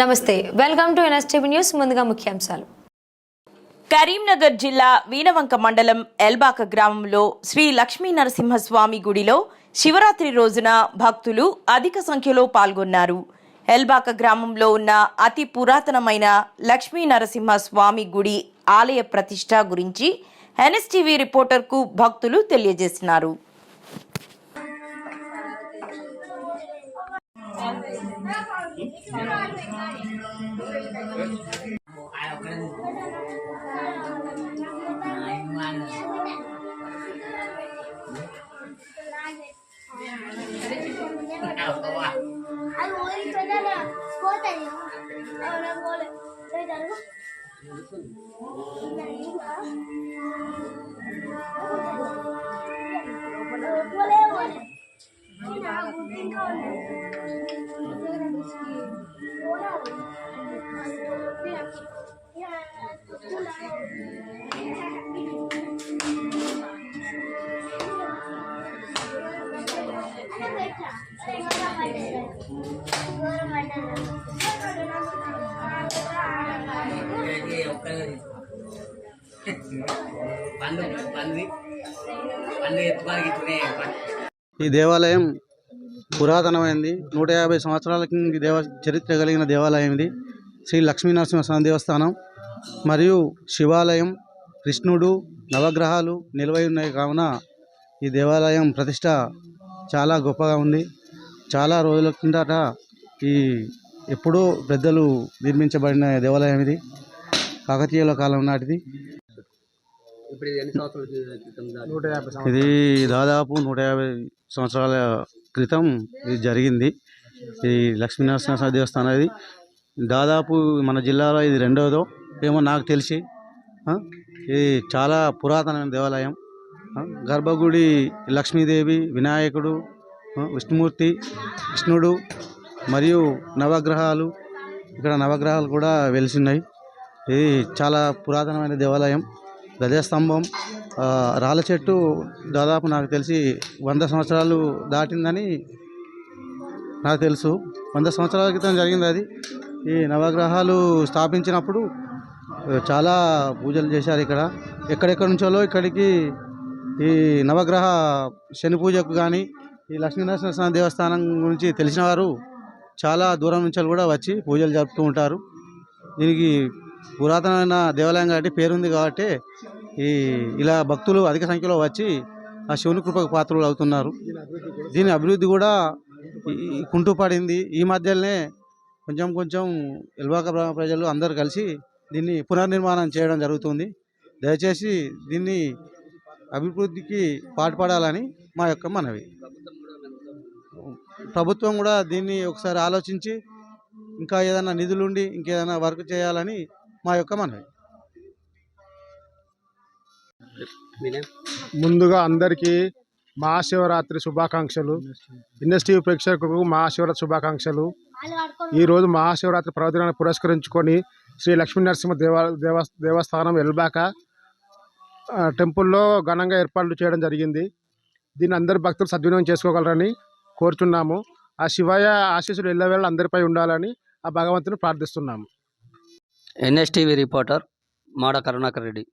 నమస్తే, welcome to NSTV news. ముందుగా ముఖ్యాంశాలు. కరీంనగర్ జిల్లా వీణవంక మండలం ఎల్బాక గ్రామంలో శ్రీ లక్ష్మీ నరసింహస్వామి గుడిలో శివరాత్రి రోజున భక్తులు అధిక సంఖ్యలో పాల్గొన్నారు. ఎల్బాక గ్రామంలో ఉన్న అతి పురాతనమైన లక్ష్మీ నరసింహస్వామి గుడి ఆలయ ప్రతిష్ట గురించి ఎన్ఎస్టీవీ రిపోర్టర్కు భక్తులు తెలియజేస్తున్నారు. ఈ దేవాలయం పురాతనమైనది. 150 సంవత్సరాల కింద చరిత్ర కలిగిన దేవాలయం ఇది. శ్రీ లక్ష్మీనరసింహస్వామి దేవస్థానం మరియు శివాలయం, కృష్ణుడు, నవగ్రహాలు నిలవై ఉన్నాయి. కావున ఈ దేవాలయం ప్రతిష్ట చాలా గొప్పగా ఉంది. చాలా రోజుల కిందట ఎప్పుడో పెద్దలు నిర్మించబడిన దేవాలయం ఇది. కాకతీయుల కాలం నాటిది. ఇది దాదాపు 150 సంవత్సరాల క్రితం ఇది జరిగింది. ఈ లక్ష్మీనరసింహస్వామి దేవస్థానం ఇది దాదాపు మన జిల్లాలో ఇది రెండవదో ఏమో నాకు తెలిసి. ఇది చాలా పురాతనమైన దేవాలయం. గర్భగుడి లక్ష్మీదేవి, వినాయకుడు, విష్ణుమూర్తి, కృష్ణుడు మరియు నవగ్రహాలు, ఇక్కడ నవగ్రహాలు కూడా వెలిసిన్నాయి. ఇది చాలా పురాతనమైన దేవాలయం. గజస్తంభం, రాళ్ళ చెట్టు దాదాపు నాకు తెలిసి 100 సంవత్సరాలు దాటిందని నాకు తెలుసు. 100 సంవత్సరాల క్రితం జరిగింది అది. ఈ నవగ్రహాలు స్థాపించినప్పుడు చాలా పూజలు చేశారు. ఇక్కడ ఎక్కడెక్కడి నుంచో ఇక్కడికి ఈ నవగ్రహ శని పూజకు కానీ ఈ లక్ష్మీనరసింహస్వామి దేవస్థానం గురించి తెలిసిన వారు చాలా దూరం నుంచి కూడా వచ్చి పూజలు జరుపుతూ ఉంటారు. దీనికి పురాతనమైన దేవాలయం కాబట్టి పేరుంది కాబట్టి ఇలా భక్తులు అధిక సంఖ్యలో వచ్చి ఆ శివుని కృపకు పాత్రలు అవుతున్నారు. దీని అభివృద్ధి కూడా కుంటుపడింది. ఈ మధ్యలోనే కొంచెం ఎల్బాక ప్రజలు అందరూ కలిసి దీన్ని పునర్నిర్మాణం చేయడం జరుగుతుంది. దయచేసి దీన్ని అభివృద్ధికి పాటుపడాలని మా యొక్క మనవి. ప్రభుత్వం కూడా దీన్ని ఒకసారి ఆలోచించి ఇంకా ఏదైనా నిధులుండి ఇంకేదైనా వర్క్ చేయాలని మా యొక్క మనవి. ముందుగా అందరికీ మహాశివరాత్రి శుభాకాంక్షలు. ఎన్ఎస్టీవీ ప్రేక్షకులకు మహాశివరాత్రి శుభాకాంక్షలు. ఈరోజు మహాశివరాత్రి పర్వదినాన్ని పురస్కరించుకొని శ్రీ లక్ష్మీనరసింహ దేవస్థానం ఎల్బాక టెంపుల్లో ఘనంగా ఏర్పాట్లు చేయడం జరిగింది. దీన్ని అందరు భక్తులు సద్వినియోగం చేసుకోగలరని కోరుచున్నాము. ఆ శివయ్య ఆశీస్సులు ఎల్లవేళ అందరిపై ఉండాలని ఆ భగవంతుని ప్రార్థిస్తున్నాము. ఎన్ఎస్టీవీ రిపోర్టర్ మాడ కరుణాకర్ రెడ్డి.